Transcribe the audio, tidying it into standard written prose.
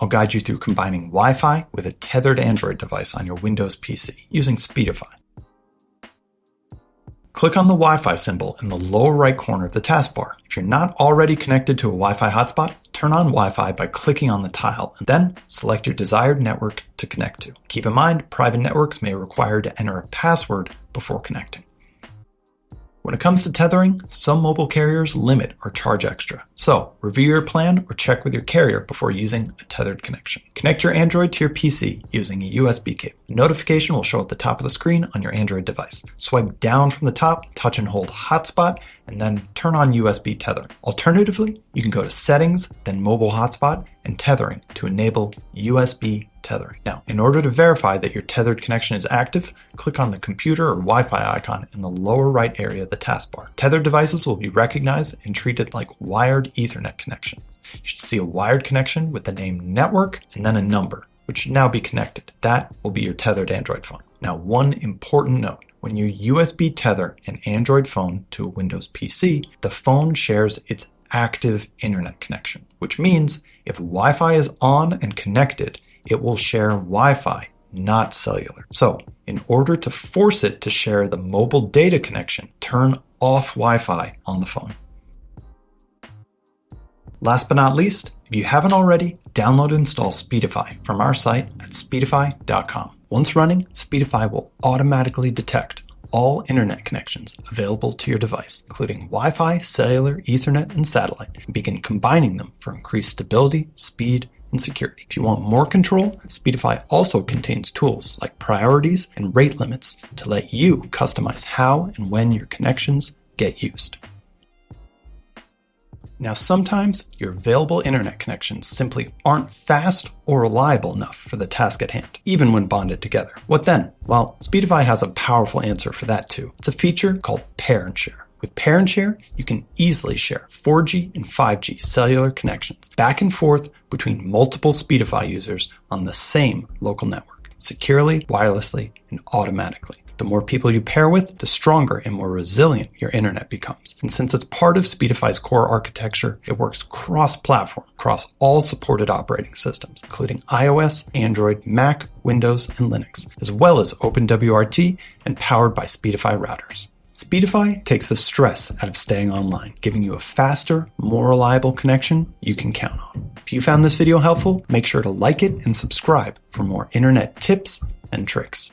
I'll guide you through combining Wi-Fi with a tethered Android device on your Windows PC using Speedify. Click on the Wi-Fi symbol in the lower right corner of the taskbar. If you're not already connected to a Wi-Fi hotspot, turn on Wi-Fi by clicking on the tile and then select your desired network to connect to. Keep in mind, private networks may require you to enter a password before connecting. When it comes to tethering, some mobile carriers limit or charge extra. So review your plan or check with your carrier before using a tethered connection. Connect your Android to your PC using a USB cable. A notification will show at the top of the screen on your Android device. Swipe down from the top, touch and hold hotspot, and then turn on USB tethering. Alternatively, you can go to Settings, then Mobile Hotspot, and Tethering to enable USB tethering. Now, in order to verify that your tethered connection is active, click on the computer or Wi-Fi icon in the lower right area of the taskbar. Tethered devices will be recognized and treated like wired Ethernet connections. You should see a wired connection with the name network and then a number, which should now be connected. That will be your tethered Android phone. Now, one important note. When you USB tether an Android phone to a Windows PC, the phone shares its active internet connection, which means if Wi-Fi is on and connected, it will share Wi-Fi, not cellular. So, in order to force it to share the mobile data connection, turn off Wi-Fi on the phone. Last but not least, if you haven't already, download and install Speedify from our site at speedify.com. Once running, Speedify will automatically detect all internet connections available to your device, including Wi-Fi, cellular, Ethernet, and satellite, and begin combining them for increased stability, speed, and security. If you want more control, Speedify also contains tools like priorities and rate limits to let you customize how and when your connections get used. Now, sometimes your available internet connections simply aren't fast or reliable enough for the task at hand, even when bonded together. What then? Well, Speedify has a powerful answer for that too. It's a feature called Pair and Share. With Pair and Share, you can easily share 4G and 5G cellular connections back and forth between multiple Speedify users on the same local network, securely, wirelessly, and automatically. The more people you pair with, the stronger and more resilient your internet becomes. And since it's part of Speedify's core architecture, it works cross-platform across all supported operating systems, including iOS, Android, Mac, Windows, and Linux, as well as OpenWRT and powered by Speedify routers. Speedify takes the stress out of staying online, giving you a faster, more reliable connection you can count on. If you found this video helpful, make sure to like it and subscribe for more internet tips and tricks.